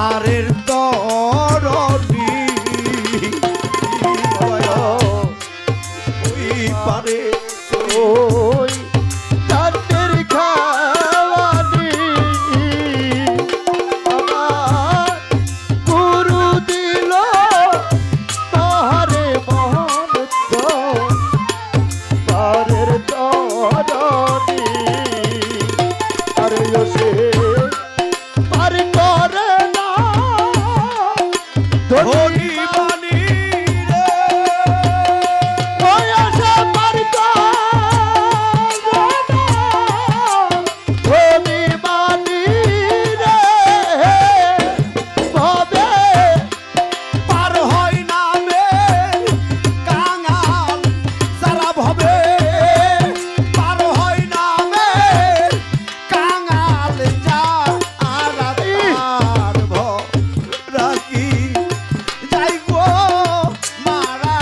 পারের তরণী ওই পারে ওই চাঁদের খাওয়ানি আমার গুরু দিল তাহারে মহন্ত পারের তরণী আরে সে পার করে না ধনী বাণী রে ওই আশা পার করে না ধনী মানি রে ভবে পার হয় নামে কাঙাল যারা ভবে পার হয় নামে কাঙাল যা আর তার রাখি যাই গো মারা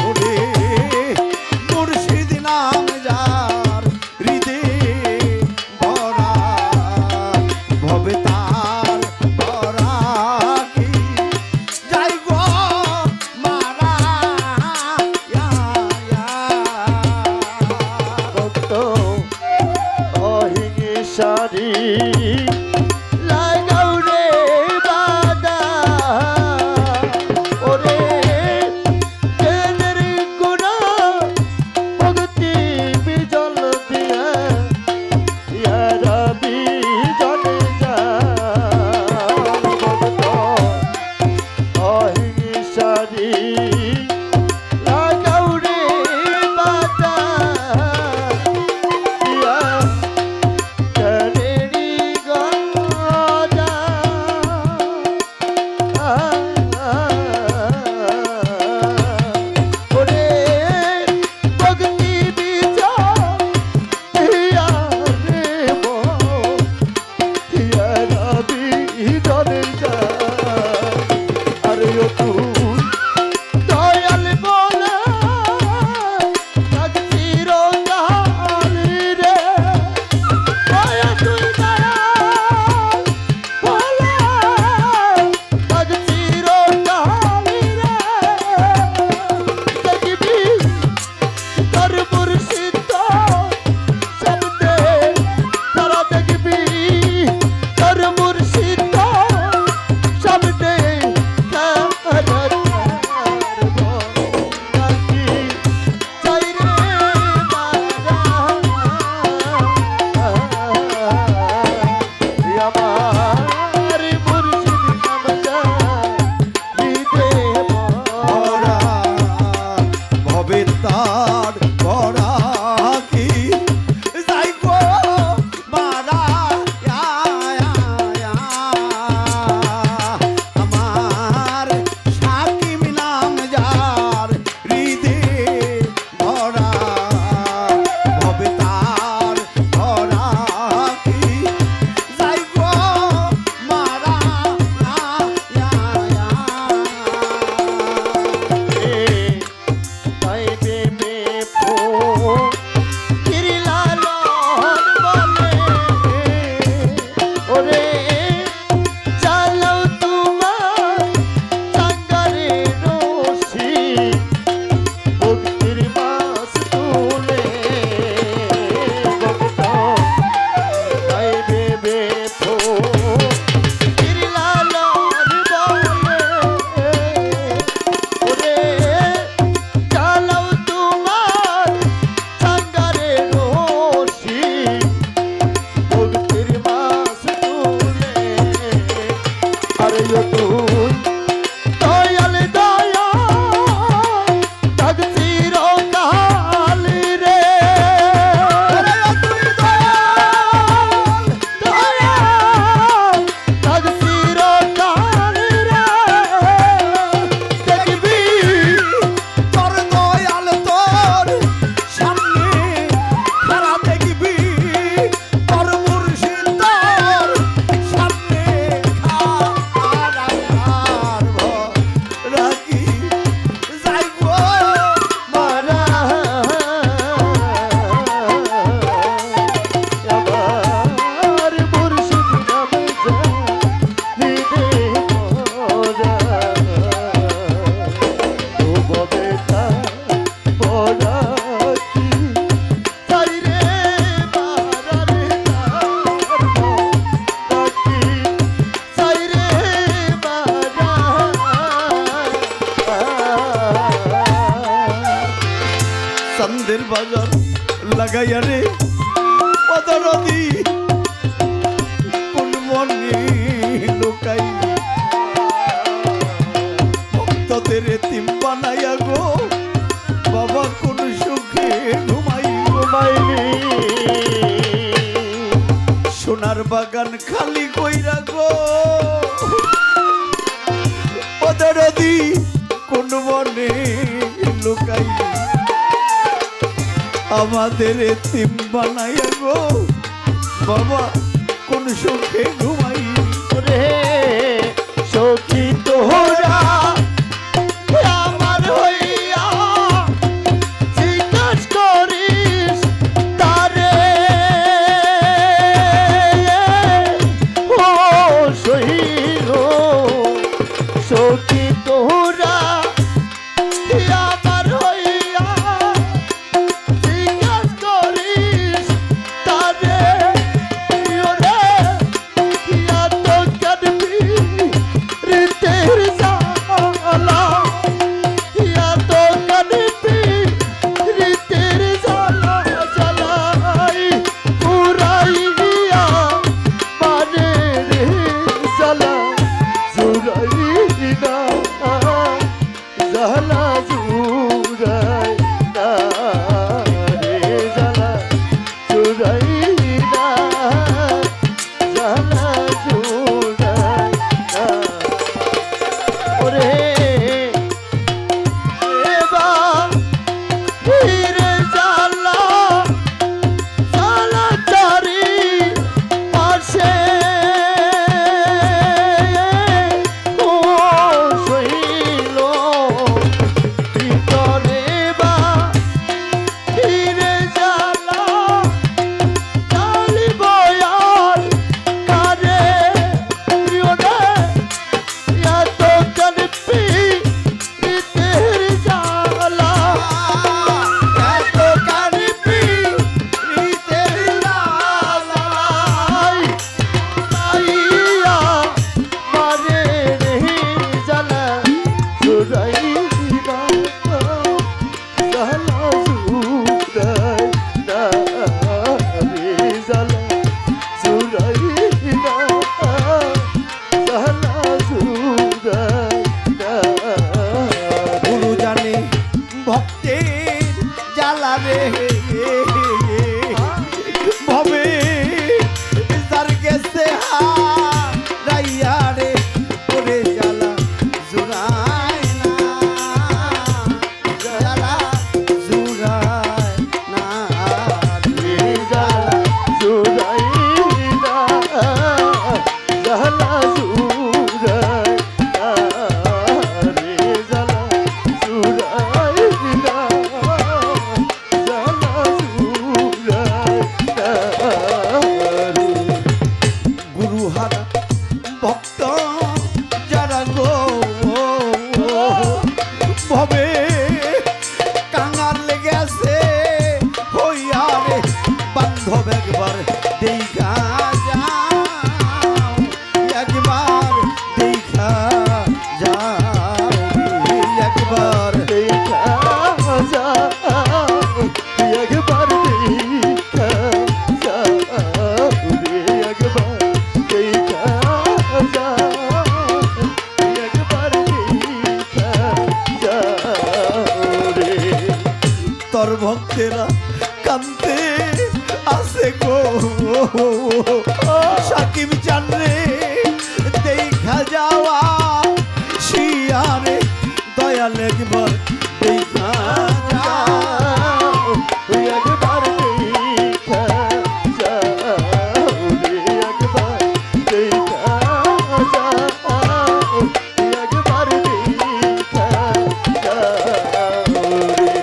ওরে মুর্শিদ নাম যার হৃদে ভরা ভবে তার ভরা কি যাই গো মারা ভক্ত অহিংসারি লাগাও রে বাদা ওরে জেনের গুণা ভক্তি বিজল দিয়া ইয়ারা বিজলে যা ভক্ত অহিংসারি লাগাও রে বাদা ইয়া জনেরি গণ বাজার লাগাইয়া রে পদরদি কোন মনে লুকাই ভক্তদের এতিম বানাইয়া গো বাবা কোন সুখে ঘুমাই ঘুমাইলি সোনার বাগান খালি কইরা গো পদরদি কোন মনে লুকাই আমাদের এতিম বানাইয়া গো বাবা কোন সুখে ঘুমাই রে সখী তোরা আমার হইয়া জিজ্ঞাস করিস তারে ও শহীদ সখী তোরা আমার হইয়া জিজ্ঞাস করিস তারে ওরে ইয়া তো কাদবি রিতের জালা ইয়া তো কাদবি রিতের জালা জালাই পুরাইয়া মানে রে জালা জুরাইনা জালা জুরাইনা রে জালা জুরাইনা জালা জুরাইনা ওরে এবা ফিরে জালা জালা চারি পাশে ও শৈল ভিতরে বা ফিরে জালা জালি বয়াল কারে প্রিয়রে ইয়া তো কানপি রিতের জালা এত কানিপি রীতের লালাই আইয়া মানে রে জালা জুরাইনা জালা জুরাইনা রে জালা জুরাইনা জালা জুরাইনা গুরু জানে ভক্তের জ্বালা রে ভবে যার গেছে হারাইয়া রে ওরে জ্বালা জুড়ায় না জ্বালা জুড়ায় না রে জ্বালা জুরাইনা জালা জুরাইনা রে জালা জুরাইনা জালা জুরাইনা রে গুরু হারা ভক্ত যারা গো ভবে কাঙাল লেগেছে হইয়া রে বান্ধব একবার দেখা যাও একবার দেখা যাও একবার দেখা যাও একবার দেখা যাও রে একবার দেখা যাও একবার দেখা যাও রে তোর ভক্তেরা কান্তে আছে গো সাকিব চান রে দেখা যাওয়া শিয়ারে দয়াল একবার দেখা যাও একবার দেখা যাও রে একবার দেখা যাও একবার দেখা যাও রে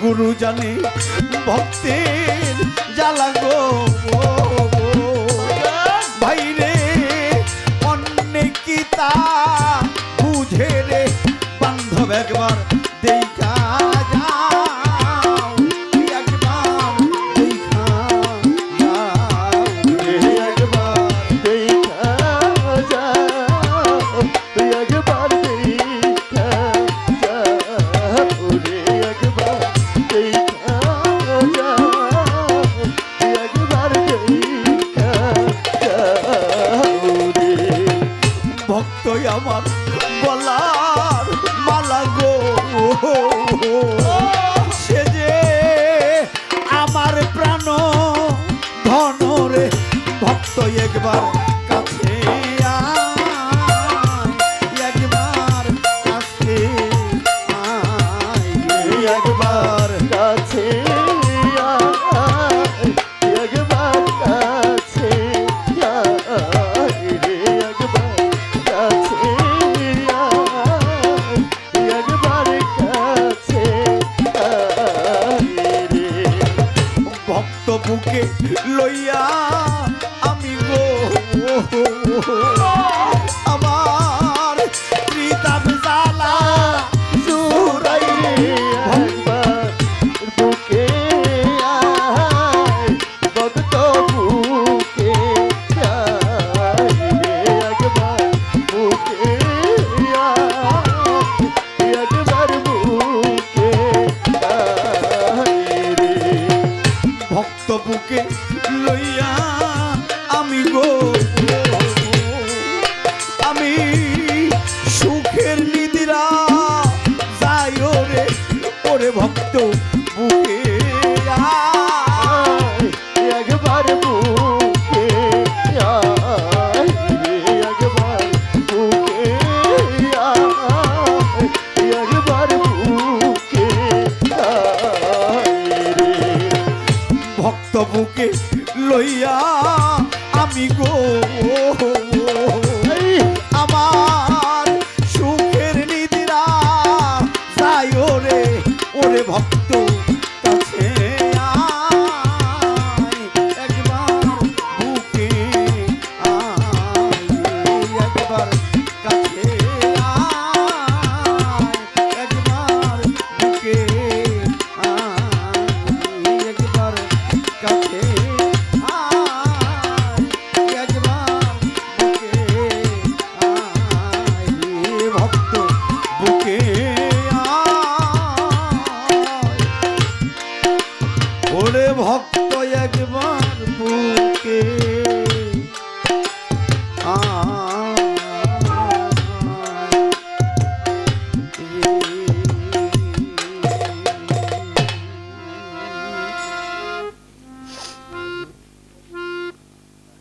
গুরু জানে ভক্তের জ্বালা গো ভাই আমার বলার মালা গো সে যে আমার প্রাণ ধন রে ভক্ত একবার কাছে আয়, একবার কাছে আয় রে, একবার কাছে আয়, একবার কাছে আয় রে, একবার কাছে আয়, একবার কাছে আয় রে। ভক্ত বুকে লইয়া আমি গো আমার প্রীতাম জ্বালা জুড়াই একবার বুকে আয়, ভক্ত বুকে আয় রে, একবার বুকে আয়, একবার বুকে আয় রে। ভক্ত বুকে লইয়া আমি গো আমি সুখের নিদিরা যাই ওরে ওরে ভক্ত বুকে আয়। একবার বুকে আয় রে, একবার বুকে আয়, একবার বুকে আয় রে। ভক্ত বুকে লইয়া আমি গো